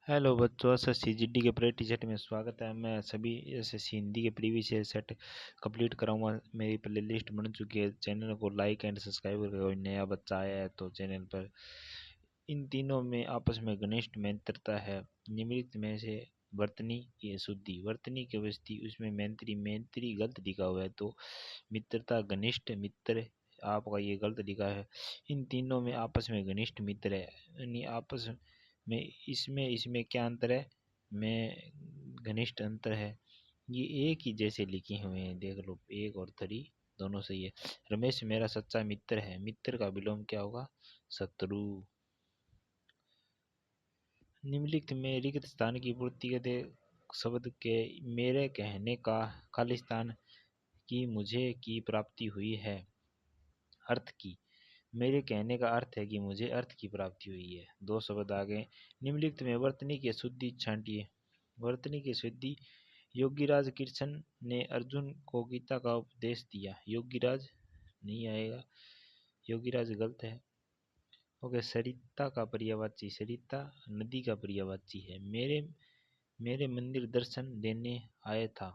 Hello बच्चों, SSC GD के pretty set में स्वागत है। मैं सभी एसएससी हिंदी के प्रीवियस ईयर सेट कंप्लीट कराऊंगा। मेरी प्ले लिस्ट बन चुकी है। चैनल को लाइक एंड सब्सक्राइब करके कोई नया बच्चा आया है तो चैनल पर इन तीनों में आपस में घनिष्ठ मित्रता है। निम्नलिखित में से वर्तनी की शुद्धि, वर्तनी की अवस्थी, उसमें मैत्री मैत्री गलत लिखा हुआ है तो मित्रता घनिष्ठ मित्र आपका ये गलत लिखा है। इन तीनों में आपस में घनिष्ठ मित्र है, यानी आपस में इसमें इसमें क्या अंतर है, में घनिष्ठ अंतर है। ये एक ही जैसे लिखे हुए हैं, देख लो, एक और थ्री दोनों सही है। रमेश मेरा सच्चा मित्र है, मित्र का विलोम क्या होगा? शत्रु। निम्नलिखित में रिक्त स्थान की पूर्ति के शब्द के मेरे कहने का खालिस्तान की मुझे की प्राप्ति हुई है। अर्थ की, मेरे कहने का अर्थ है कि मुझे अर्थ की प्राप्ति हुई है। दो शब्द आगे। निम्नलिखित में वर्तनी की शुद्धि छांटिए। वर्तनी की शुद्धि, योगीराज कृष्ण ने अर्जुन को गीता का उपदेश दिया। योगीराज नहीं आएगा, योगीराज गलत है। ओके, सरिता का पर्यायवाची, सरिता नदी का पर्यायवाची है। मेरे मेरे मंदिर दर्शन देने आया था।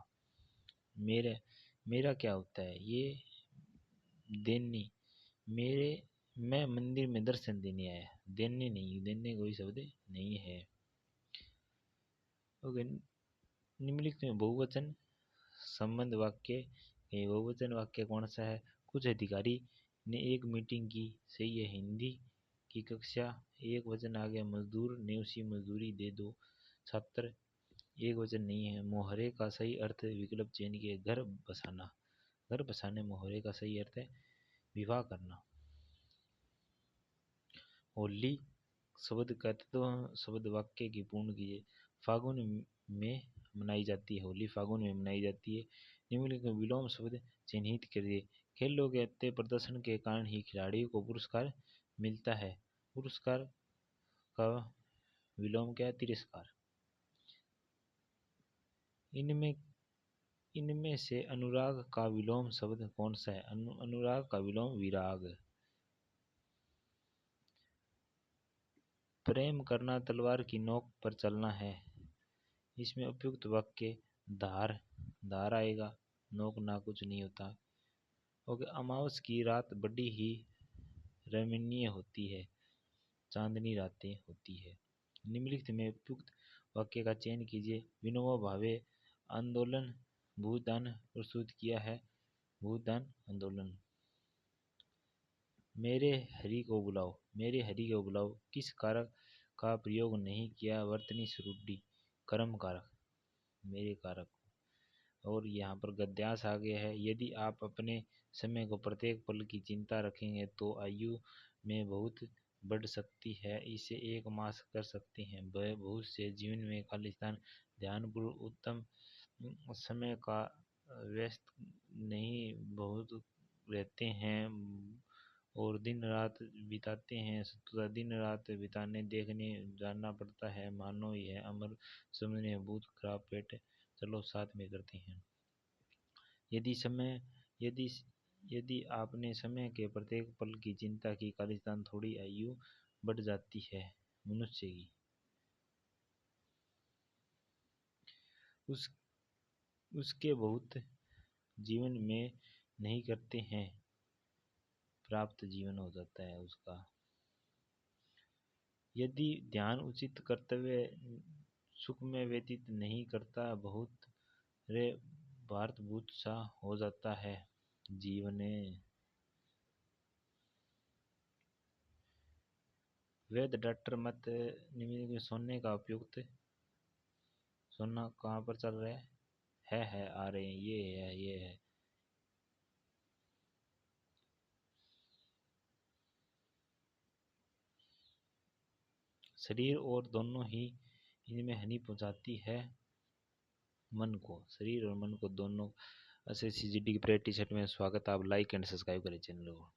मेरे मेरा क्या होता है ये? देने। मेरे मैं मंदिर में दर्शन देने आया, देने नहीं, देने कोई शब्द नहीं है। ओके, निम्नलिखित में बहुवचन संबंध वाक्य, ये बहुवचन वाक्य कौन सा है? कुछ अधिकारी ने एक मीटिंग की, सही है। हिंदी की कक्षा, एक वचन आ गया। मजदूर ने उसी मजदूरी दे दो। छात्र, एक वचन नहीं है। मोहरे का सही अर्थ विकल्प चयन किए, घर बसाना। घर बसाने मोहरे का सही अर्थ है विवाह करना। होली शब्द कहते तो शब्द वाक्य की पूर्ण कीजिए। फागुन में मनाई जाती है, होली फागुन में मनाई जाती है। निम्नलिखित में विलोम शब्द चिन्हित करिए। खेलों के अच्छे प्रदर्शन के कारण ही खिलाड़ियों को पुरस्कार मिलता है। पुरस्कार का विलोम क्या है? तिरस्कार। इनमें इनमें से अनुराग का विलोम शब्द कौन सा है? अनुराग का विलोम विराग। प्रेम करना तलवार की नोक पर चलना है। इसमें उपयुक्त वाक्य धार, धार आएगा, नोक ना कुछ नहीं होता। ओके, अमावस की रात बड़ी ही रमणीय होती है, चांदनी रातें होती है। निम्नलिखित में उपयुक्त वाक्य का चयन कीजिए। विनोबा भावे आंदोलन भूदान प्रस्तुत किया है। भूदान आंदोलन। मेरे हरि को बुलाओ, मेरे हरि को बुलाओ, किस कारक का प्रयोग नहीं किया? वर्तनी सुरुडि, कर्म कारक, मेरे कारक। और यहाँ पर गद्यांश आ गया है। यदि आप अपने समय को प्रत्येक पल की चिंता रखेंगे तो आयु में बहुत बढ़ सकती है, इसे एक मास कर सकते हैं। वह बहुत से जीवन में खालिस्तान ध्यानपूर्वक उत्तम समय का व्यस्त नहीं बहुत रहते हैं और दिन रात बिताते हैं। शत्रुता दिन रात बिताने देखने जानना पड़ता है, मानो यह अमर समझने भूत खराब पेट, चलो साथ में करते हैं। यदि समय यदि यदि आपने समय के प्रत्येक पल की चिंता की, खालिस्तान थोड़ी आयु बढ़ जाती है मनुष्य की। उस उसके बहुत जीवन में नहीं करते हैं, प्राप्त जीवन हो जाता है उसका। यदि ध्यान उचित कर्तव्य सुख में व्यतीत नहीं करता, बहुत रे भारतभूत सा हो जाता है जीवने। वेद डॉक्टर मत। निम्नलिखित में सोने का उपयुक्त, सोना कहाँ पर चल रहा है आ रहे हैं, ये है। शरीर और दोनों ही इनमें हानि पहुंचाती है मन को, शरीर और मन को दोनों। एसएससी जीडी की प्रेटी सेट में स्वागत। आप लाइक एंड सब्सक्राइब करें चैनल को।